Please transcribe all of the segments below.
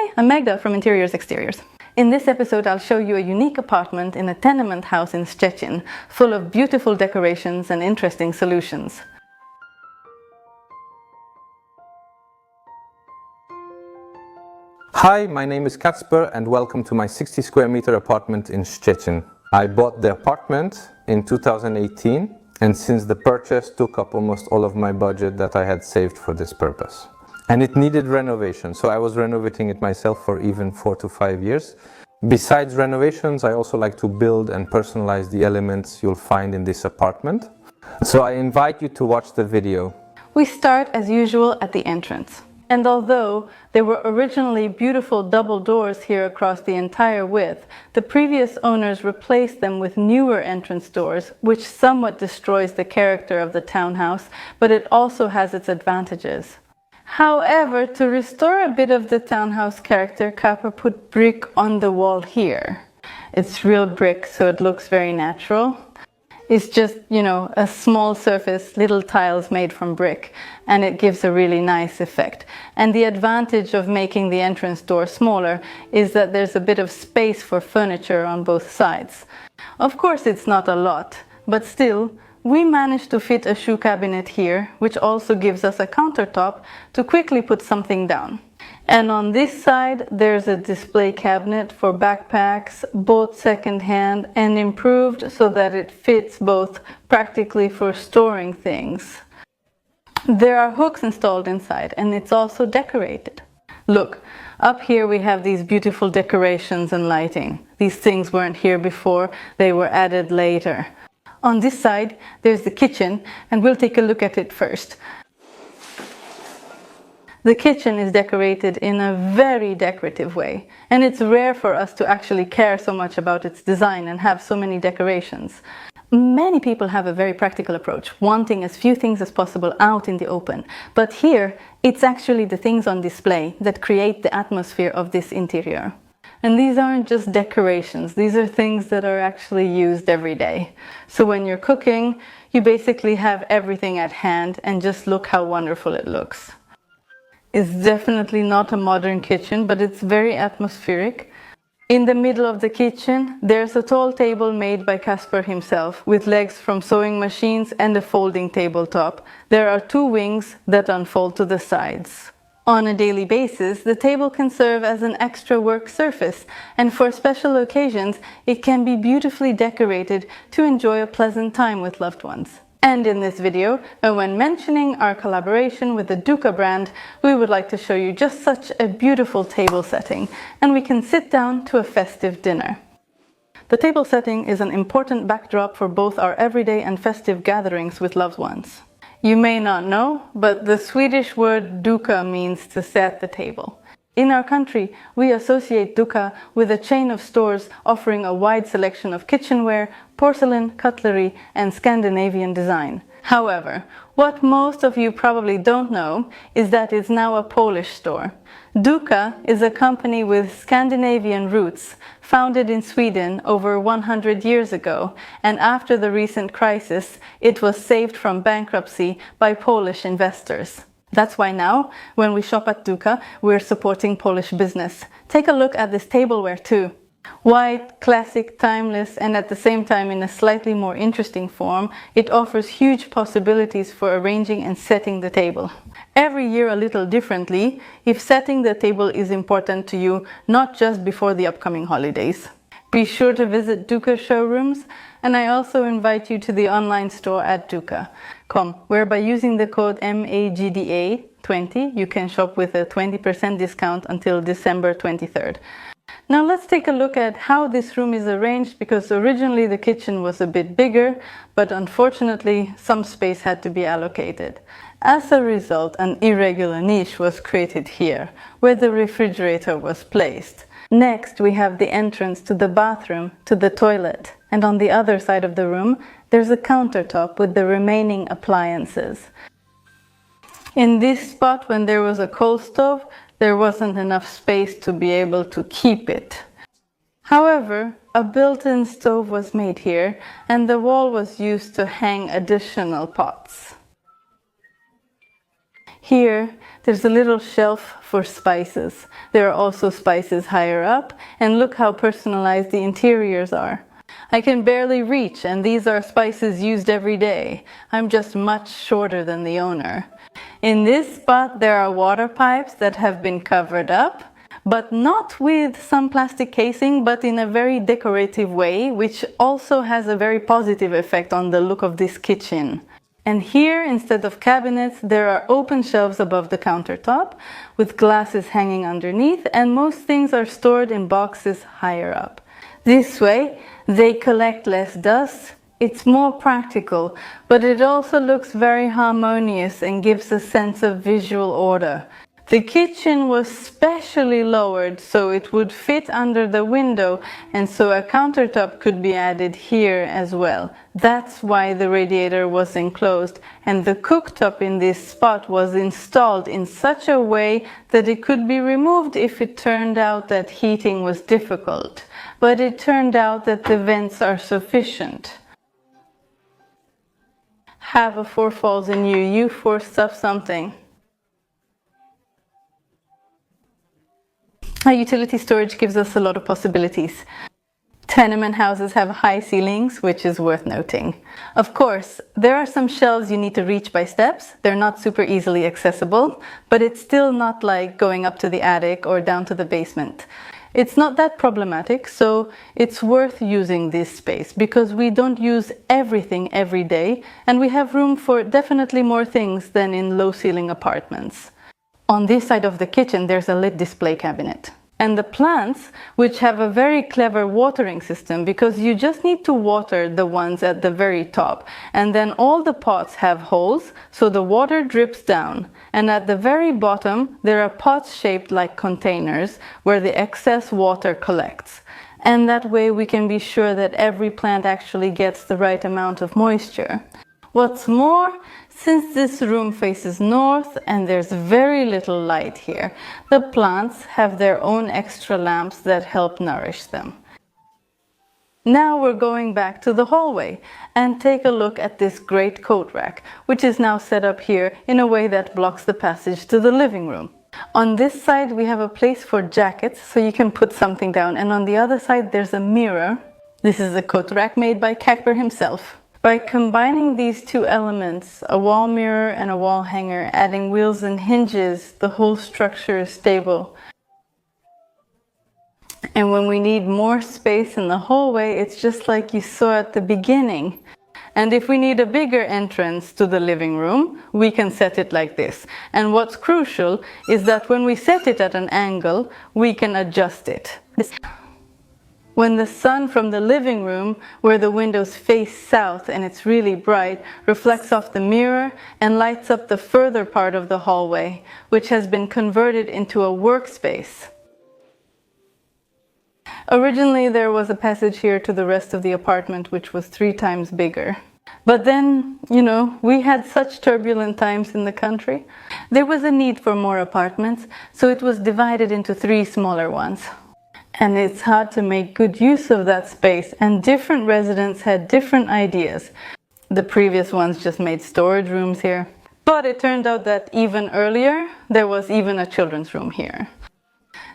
Hi, I'm Magda from Interiors Exteriors. In this episode, I'll show you a unique apartment in a tenement house in Szczecin, full of beautiful decorations and interesting solutions. Hi, my name is Kacper and welcome to my 60 square meter apartment in Szczecin. I bought the apartment in 2018 and since the purchase took up almost all of my budget that I had saved for this purpose. And it needed renovation, so I was renovating it myself for even 4 to 5 years. Besides renovations, I also like to build and personalize the elements you'll find in this apartment. So I invite you to watch the video. We start as usual at the entrance. And although there were originally beautiful double doors here across the entire width, the previous owners replaced them with newer entrance doors, which somewhat destroys the character of the townhouse, but it also has its advantages. However, to restore a bit of the townhouse character, Kacper put brick on the wall here. It's real brick, so it looks very natural. It's just, a small surface, little tiles made from brick, and it gives a really nice effect. And the advantage of making the entrance door smaller is that there's a bit of space for furniture on both sides. Of course, it's not a lot, but still, we managed to fit a shoe cabinet here, which also gives us a countertop to quickly put something down. And on this side, there's a display cabinet for backpacks, both second-hand and improved so that it fits both practically for storing things. There are hooks installed inside and it's also decorated. Look, up here we have these beautiful decorations and lighting. These things weren't here before, they were added later. On this side, there's the kitchen, and we'll take a look at it first. The kitchen is decorated in a very decorative way, and it's rare for us to actually care so much about its design and have so many decorations. Many people have a very practical approach, wanting as few things as possible out in the open. But here, it's actually the things on display that create the atmosphere of this interior. And these aren't just decorations, these are things that are actually used every day. So when you're cooking, you basically have everything at hand and just look how wonderful it looks. It's definitely not a modern kitchen, but it's very atmospheric. In the middle of the kitchen, there's a tall table made by Kacper himself, with legs from sewing machines and a folding tabletop. There are 2 wings that unfold to the sides. On a daily basis, the table can serve as an extra work surface, and for special occasions, it can be beautifully decorated to enjoy a pleasant time with loved ones. And in this video, when mentioning our collaboration with the Decor brand, we would like to show you just such a beautiful table setting, and we can sit down to a festive dinner. The table setting is an important backdrop for both our everyday and festive gatherings with loved ones. You may not know, but the Swedish word duka means to set the table. In our country, we associate duka with a chain of stores offering a wide selection of kitchenware, porcelain, cutlery, and Scandinavian design. However, what most of you probably don't know is that it's now a Polish store. Duka is a company with Scandinavian roots, founded in Sweden over 100 years ago, and after the recent crisis, it was saved from bankruptcy by Polish investors. That's why now, when we shop at Duka, we're supporting Polish business. Take a look at this tableware too. White, classic, timeless, and at the same time in a slightly more interesting form, it offers huge possibilities for arranging and setting the table. Every year a little differently, if setting the table is important to you, not just before the upcoming holidays. Be sure to visit Duka showrooms, and I also invite you to the online store at Duka.com, where by using the code MAGDA20, you can shop with a 20% discount until December 23rd. Now let's take a look at how this room is arranged, because originally the kitchen was a bit bigger, but unfortunately some space had to be allocated. As a result, an irregular niche was created here, where the refrigerator was placed. Next, we have the entrance to the bathroom, to the toilet, and on the other side of the room, there's a countertop with the remaining appliances. In this spot, when there was a coal stove, there wasn't enough space to be able to keep it. However, a built-in stove was made here, and the wall was used to hang additional pots. Here, there's a little shelf for spices. There are also spices higher up, and look how personalized the interiors are. I can barely reach, and these are spices used every day. I'm just much shorter than the owner. In this spot, there are water pipes that have been covered up, but not with some plastic casing, but in a very decorative way, which also has a very positive effect on the look of this kitchen. And here, instead of cabinets, there are open shelves above the countertop with glasses hanging underneath, and most things are stored in boxes higher up. This way, they collect less dust. It's more practical, but it also looks very harmonious and gives a sense of visual order. The kitchen was specially lowered so it would fit under the window, and so a countertop could be added here as well. That's why the radiator was enclosed, and the cooktop in this spot was installed in such a way that it could be removed if it turned out that heating was difficult. But it turned out that the vents are sufficient. Have a four falls in you, you four stuff something. Our utility storage gives us a lot of possibilities. Tenement houses have high ceilings, which is worth noting. Of course, there are some shelves you need to reach by steps. They're not super easily accessible, but it's still not like going up to the attic or down to the basement. It's not that problematic, so it's worth using this space because we don't use everything every day, and we have room for definitely more things than in low-ceiling apartments. On this side of the kitchen, there's a lit display cabinet. And the plants, which have a very clever watering system, because you just need to water the ones at the very top, and then all the pots have holes, so the water drips down. And at the very bottom, there are pots shaped like containers where the excess water collects. And that way we can be sure that every plant actually gets the right amount of moisture. What's more, since this room faces north and there's very little light here, the plants have their own extra lamps that help nourish them. Now we're going back to the hallway and take a look at this great coat rack, which is now set up here in a way that blocks the passage to the living room. On this side we have a place for jackets, so you can put something down, and on the other side there's a mirror. This is a coat rack made by Kakper himself. By combining these two elements, a wall mirror and a wall hanger, adding wheels and hinges, the whole structure is stable. And when we need more space in the hallway, it's just like you saw at the beginning. And if we need a bigger entrance to the living room, we can set it like this. And what's crucial is that when we set it at an angle, we can adjust it. When the sun from the living room, where the windows face south and it's really bright, reflects off the mirror and lights up the further part of the hallway, which has been converted into a workspace. Originally there was a passage here to the rest of the apartment, which was 3 times bigger. But then, we had such turbulent times in the country. There was a need for more apartments, so it was divided into 3 smaller ones. And it's hard to make good use of that space, and different residents had different ideas. The previous ones just made storage rooms here. But it turned out that even earlier, there was even a children's room here.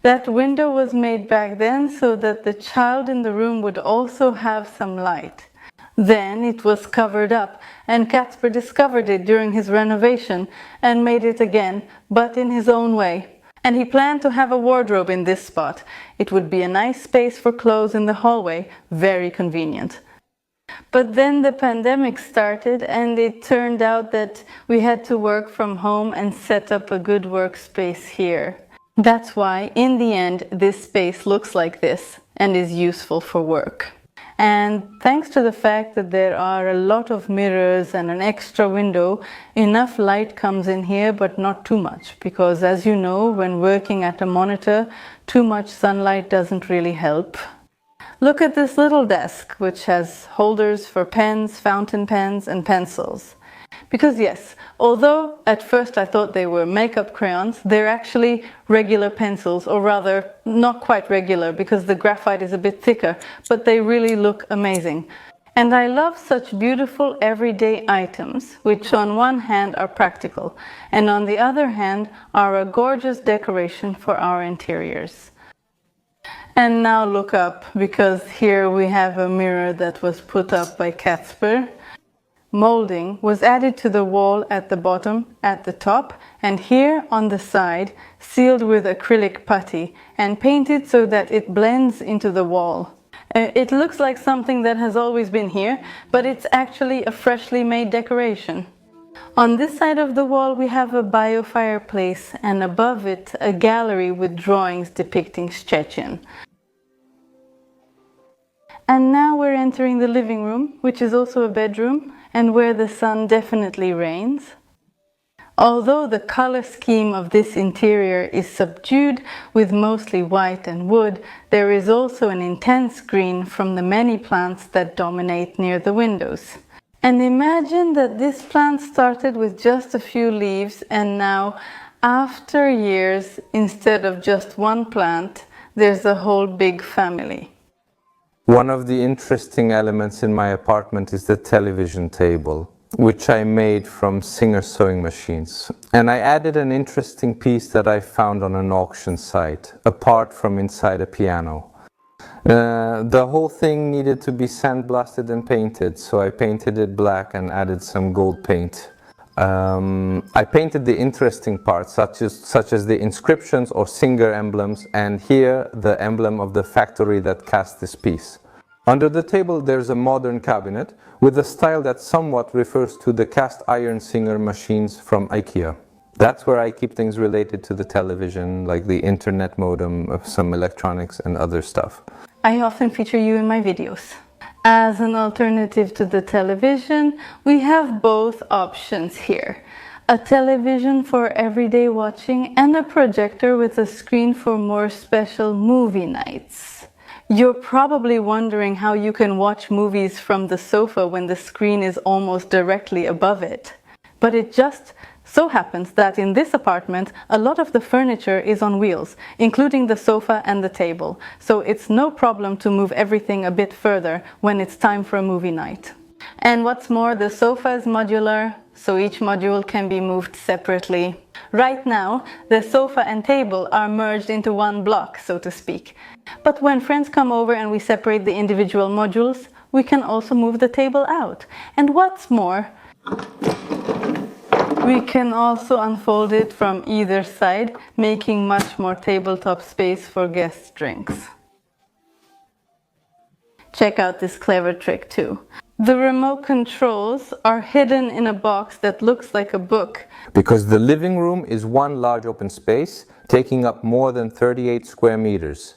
That window was made back then so that the child in the room would also have some light. Then it was covered up, and Casper discovered it during his renovation and made it again, but in his own way. And he planned to have a wardrobe in this spot. It would be a nice space for clothes in the hallway, very convenient. But then the pandemic started, and it turned out that we had to work from home and set up a good workspace here. That's why, in the end, this space looks like this and is useful for work. And thanks to the fact that there are a lot of mirrors and an extra window, enough light comes in here, but not too much, because as you know, when working at a monitor, too much sunlight doesn't really help. Look at this little desk, which has holders for pens, fountain pens, and pencils. Because yes, although at first I thought they were makeup crayons, they're actually regular pencils, or rather not quite regular because the graphite is a bit thicker, but they really look amazing. And I love such beautiful everyday items, which on one hand are practical, and on the other hand are a gorgeous decoration for our interiors. And now look up, because here we have a mirror that was put up by Casper. Molding was added to the wall at the bottom, at the top, and here on the side, sealed with acrylic putty and painted so that it blends into the wall. It looks like something that has always been here, but it's actually a freshly made decoration. On this side of the wall we have a bio fireplace, and above it a gallery with drawings depicting Szczecin. And now we're entering the living room, which is also a bedroom, and where the sun definitely reigns. Although the color scheme of this interior is subdued with mostly white and wood, there is also an intense green from the many plants that dominate near the windows. And imagine that this plant started with just a few leaves, and now, after years, instead of just one plant, there's a whole big family. One of the interesting elements in my apartment is the television table, which I made from Singer sewing machines. And I added an interesting piece that I found on an auction site, apart from inside a piano. The whole thing needed to be sandblasted and painted, so I painted it black and added some gold paint. I painted the interesting parts, such as the inscriptions or Singer emblems, and here the emblem of the factory that cast this piece. Under the table there's a modern cabinet with a style that somewhat refers to the cast iron Singer machines from IKEA. That's where I keep things related to the television, like the internet modem, of some electronics and other stuff. I often feature you in my videos. As an alternative to the television, we have both options here. A television for everyday watching and a projector with a screen for more special movie nights. You're probably wondering how you can watch movies from the sofa when the screen is almost directly above it. But it just so happens that in this apartment, a lot of the furniture is on wheels, including the sofa and the table. So it's no problem to move everything a bit further when it's time for a movie night. And what's more, the sofa is modular, so each module can be moved separately. Right now, the sofa and table are merged into one block, so to speak. But when friends come over and we separate the individual modules, we can also move the table out. And what's more, we can also unfold it from either side, making much more tabletop space for guest drinks. Check out this clever trick too. The remote controls are hidden in a box that looks like a book. Because the living room is one large open space, taking up more than 38 square meters.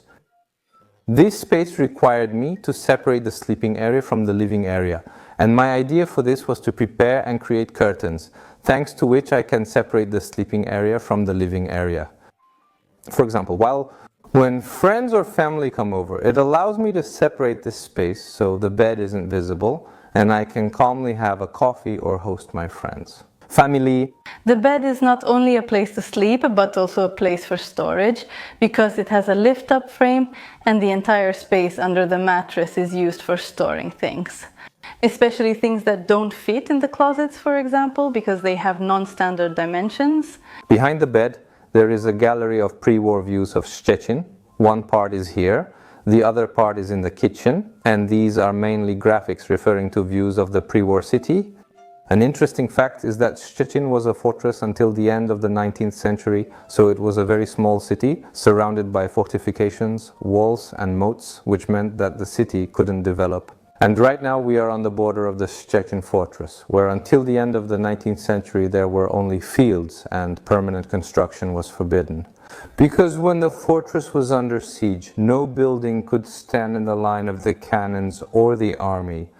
This space required me to separate the sleeping area from the living area. And my idea for this was to prepare and create curtains, thanks to which I can separate the sleeping area from the living area. For example, when friends or family come over, it allows me to separate this space so the bed isn't visible and I can calmly have a coffee or host my friends. Family. The bed is not only a place to sleep, but also a place for storage, because it has a lift-up frame and the entire space under the mattress is used for storing things. Especially things that don't fit in the closets, for example, because they have non-standard dimensions. Behind the bed, there is a gallery of pre-war views of Szczecin. One part is here, the other part is in the kitchen, and these are mainly graphics referring to views of the pre-war city. An interesting fact is that Szczecin was a fortress until the end of the 19th century, so it was a very small city, surrounded by fortifications, walls and moats, which meant that the city couldn't develop. And right now we are on the border of the Szczecin fortress, where until the end of the 19th century there were only fields and permanent construction was forbidden. Because when the fortress was under siege, no building could stand in the line of the cannons or the army.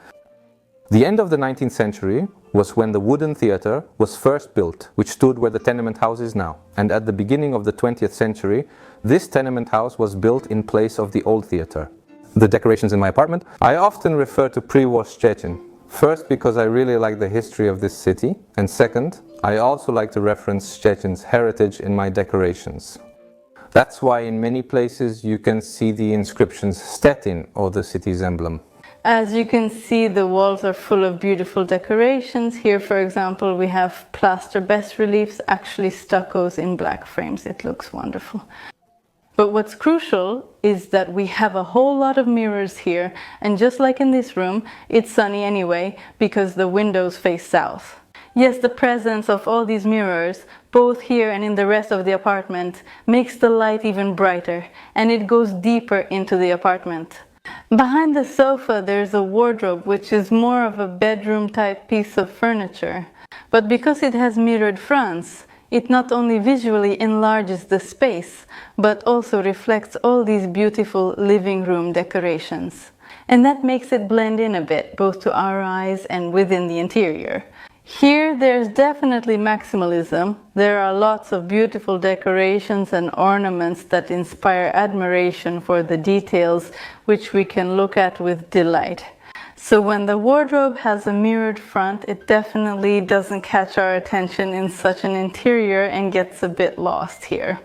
The end of the 19th century was when the wooden theatre was first built, which stood where the tenement house is now. And at the beginning of the 20th century, this tenement house was built in place of the old theatre. The decorations in my apartment, I often refer to pre-war Szczecin. First, because I really like the history of this city, and second, I also like to reference Szczecin's heritage in my decorations. That's why in many places you can see the inscriptions Stettin, or the city's emblem. As you can see, the walls are full of beautiful decorations. Here, for example, we have plaster bas-reliefs, actually stuccos in black frames. It looks wonderful. But what's crucial is that we have a whole lot of mirrors here, and just like in this room, it's sunny anyway because the windows face south. Yes, the presence of all these mirrors, both here and in the rest of the apartment, makes the light even brighter, and it goes deeper into the apartment. Behind the sofa there's a wardrobe, which is more of a bedroom type piece of furniture. But because it has mirrored fronts, it not only visually enlarges the space, but also reflects all these beautiful living room decorations. And that makes it blend in a bit, both to our eyes and within the interior. Here there's definitely maximalism. There are lots of beautiful decorations and ornaments that inspire admiration for the details, which we can look at with delight. So when the wardrobe has a mirrored front, it definitely doesn't catch our attention in such an interior and gets a bit lost here.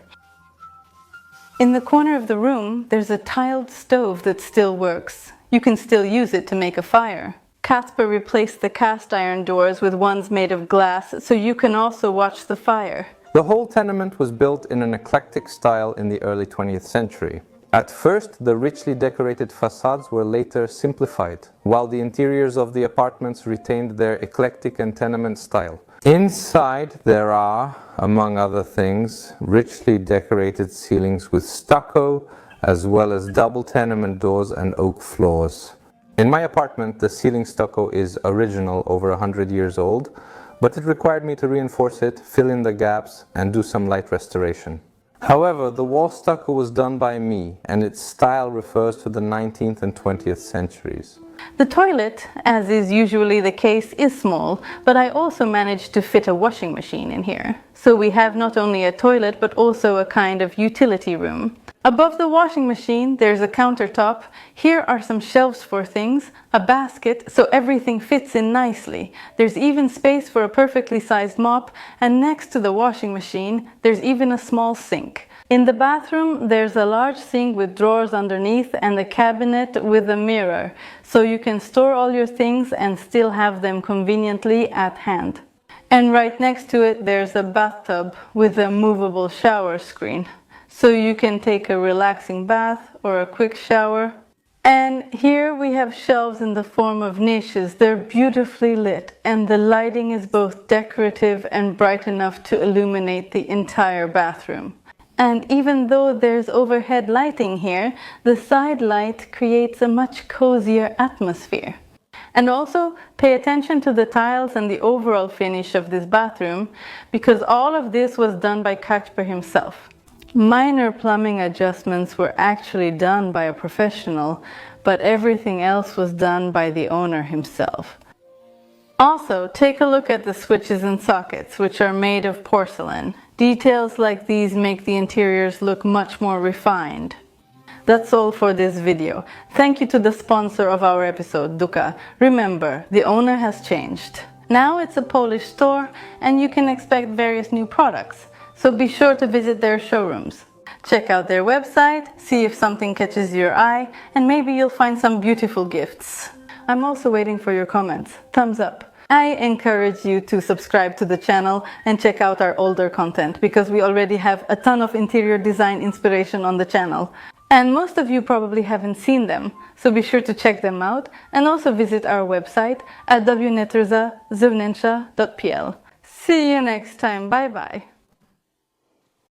In the corner of the room, there's a tiled stove that still works. You can still use it to make a fire. Casper replaced the cast iron doors with ones made of glass, so you can also watch the fire. The whole tenement was built in an eclectic style in the early 20th century. At first, the richly decorated facades were later simplified, while the interiors of the apartments retained their eclectic and tenement style. Inside there are, among other things, richly decorated ceilings with stucco, as well as double tenement doors and oak floors. In my apartment, the ceiling stucco is original, over 100 years old, but it required me to reinforce it, fill in the gaps, and do some light restoration. However, the wall stucco was done by me, and its style refers to the 19th and 20th centuries. The toilet, as is usually the case, is small, but I also managed to fit a washing machine in here. So we have not only a toilet, but also a kind of utility room. Above the washing machine, there's a countertop. Here are some shelves for things, a basket, so everything fits in nicely. There's even space for a perfectly sized mop, and next to the washing machine, there's even a small sink. In the bathroom, there's a large sink with drawers underneath and a cabinet with a mirror, so you can store all your things and still have them conveniently at hand. And right next to it, there's a bathtub with a movable shower screen, so you can take a relaxing bath or a quick shower. And here we have shelves in the form of niches. They're beautifully lit, and the lighting is both decorative and bright enough to illuminate the entire bathroom. And even though there's overhead lighting here, the side light creates a much cozier atmosphere. And also pay attention to the tiles and the overall finish of this bathroom, because all of this was done by Casper himself. Minor plumbing adjustments were actually done by a professional, but everything else was done by the owner himself. Also, take a look at the switches and sockets, which are made of porcelain. Details like these make the interiors look much more refined. That's all for this video. Thank you to the sponsor of our episode, Duka. Remember, the owner has changed. Now it's a Polish store, and you can expect various new products, so be sure to visit their showrooms. Check out their website, see if something catches your eye, and maybe you'll find some beautiful gifts. I'm also waiting for your comments. Thumbs up. I encourage you to subscribe to the channel and check out our older content, because we already have a ton of interior design inspiration on the channel. And most of you probably haven't seen them, so be sure to check them out and also visit our website at wnetrzazewnetrzaofficial. See you next time. Bye bye.